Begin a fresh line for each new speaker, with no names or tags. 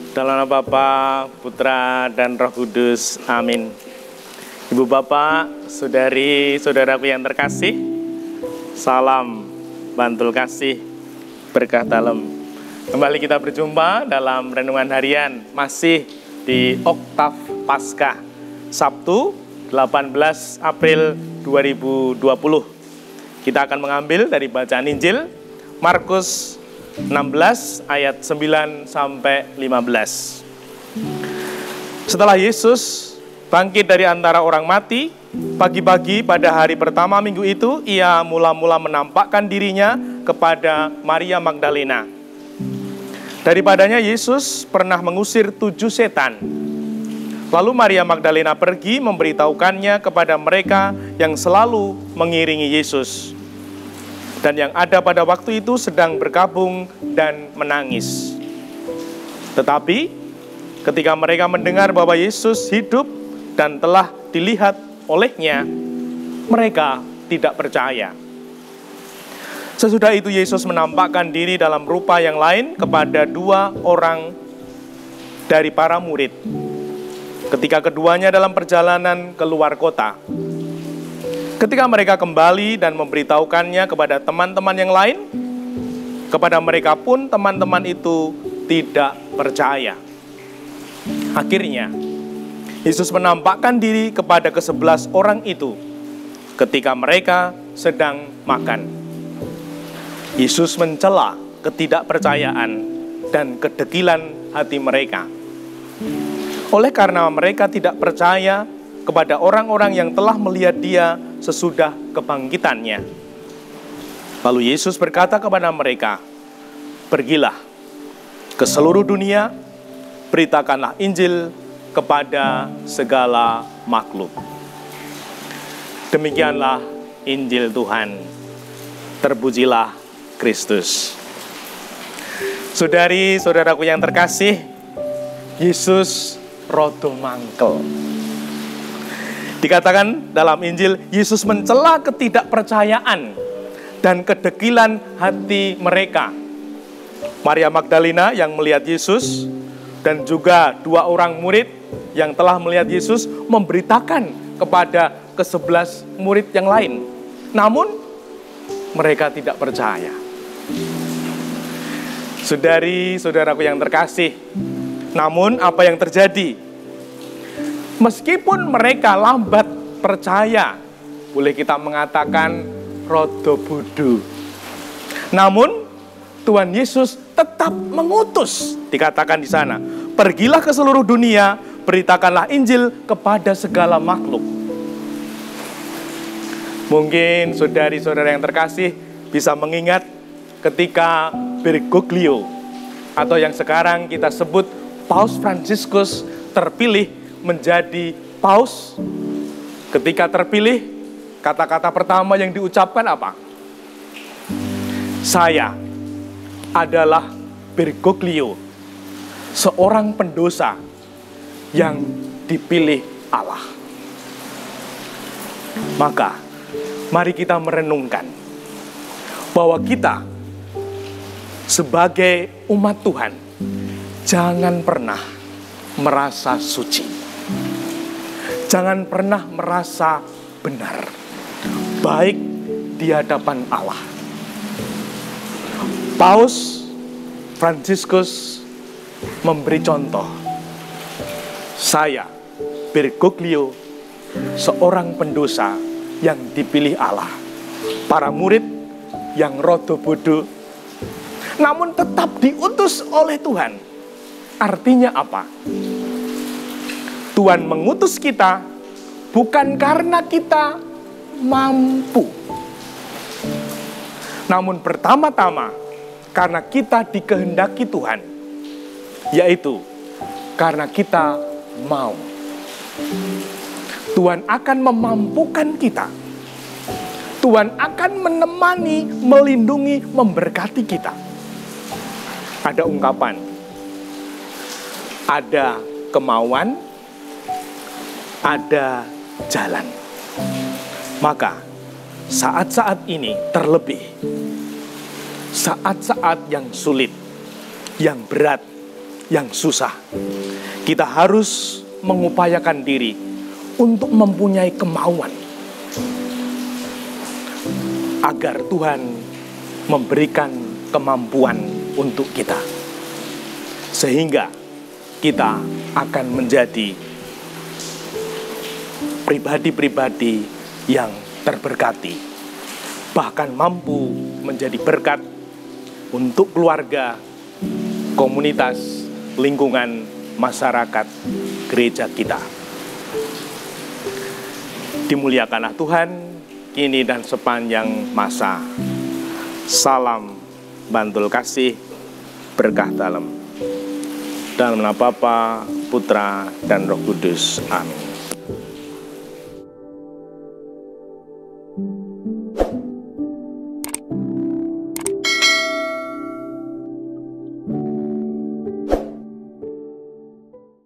Dalam nama Bapa, Putra, dan Roh Kudus. Amin. Ibu Bapak, saudari-saudaraku yang terkasih, salam bantul kasih, berkah dalam. Kembali kita berjumpa dalam renungan harian, masih di Oktav Paskah, Sabtu 18 April 2020. Kita akan mengambil dari bacaan Injil, Markus 16 ayat 9 sampai 15. Setelah Yesus bangkit dari antara orang mati, pagi-pagi pada hari pertama minggu itu, ia mula-mula menampakkan dirinya kepada Maria Magdalena. Daripadanya Yesus pernah mengusir 7 setan. Lalu Maria Magdalena pergi memberitahukannya kepada mereka yang selalu mengiringi Yesus, dan yang ada pada waktu itu sedang berkabung dan menangis. Tetapi ketika mereka mendengar bahwa Yesus hidup dan telah dilihat olehnya, mereka tidak percaya. Sesudah itu Yesus menampakkan diri dalam rupa yang lain kepada 2 orang dari para murid, ketika keduanya dalam perjalanan keluar kota. Ketika mereka kembali dan memberitahukannya kepada teman-teman yang lain, kepada mereka pun teman-teman itu tidak percaya. Akhirnya, Yesus menampakkan diri kepada ke-11 orang itu ketika mereka sedang makan. Yesus mencela ketidakpercayaan dan kedegilan hati mereka. Oleh karena mereka tidak percaya kepada orang-orang yang telah melihat dia sesudah kebangkitannya. Lalu Yesus berkata kepada mereka, "Pergilah ke seluruh dunia, beritakanlah Injil kepada segala makhluk." Demikianlah Injil Tuhan. Terpujilah Kristus. Saudari-saudaraku yang terkasih, Yesus rodo mangkel. Dikatakan dalam Injil, Yesus mencela ketidakpercayaan dan kedegilan hati mereka. Maria Magdalena yang melihat Yesus dan juga 2 orang murid yang telah melihat Yesus memberitakan kepada ke-11 murid yang lain. Namun mereka tidak percaya. Saudari-saudaraku yang terkasih, namun apa yang terjadi? Meskipun mereka lambat percaya, boleh kita mengatakan rodo bodoh, namun Tuhan Yesus tetap mengutus. Dikatakan di sana, "Pergilah ke seluruh dunia, beritakanlah Injil kepada segala makhluk." Mungkin saudari-saudara yang terkasih bisa mengingat ketika Bergoglio, atau yang sekarang kita sebut Paus Fransiskus, terpilih menjadi paus. Ketika terpilih, kata-kata pertama yang diucapkan apa? "Saya adalah Bergoglio, seorang pendosa yang dipilih Allah." Maka, mari kita merenungkan bahwa kita sebagai umat Tuhan jangan pernah merasa suci. Jangan pernah merasa benar, baik di hadapan Allah. Paus Fransiskus memberi contoh. "Saya, Bergoglio, seorang pendosa yang dipilih Allah." Para murid yang rodo bodoh, namun tetap diutus oleh Tuhan. Artinya apa? Tuhan mengutus kita bukan karena kita mampu, namun pertama-tama karena kita dikehendaki Tuhan, yaitu karena kita mau. Tuhan akan memampukan kita. Tuhan akan menemani, melindungi, memberkati kita. Ada ungkapan, ada kemauan, ada jalan. Maka saat-saat ini terlebih, saat-saat yang sulit, yang berat, yang susah. Kita harus mengupayakan diri untuk mempunyai kemauan agar Tuhan memberikan kemampuan untuk kita, sehingga kita akan menjadi pribadi-pribadi yang terberkati, bahkan mampu menjadi berkat untuk keluarga, komunitas, lingkungan, masyarakat, gereja kita. Dimuliakanlah Tuhan, kini dan sepanjang masa. Salam Bantul Kasih, berkah dalam. Dalam nama Bapa, Putra, dan Roh Kudus. Amin.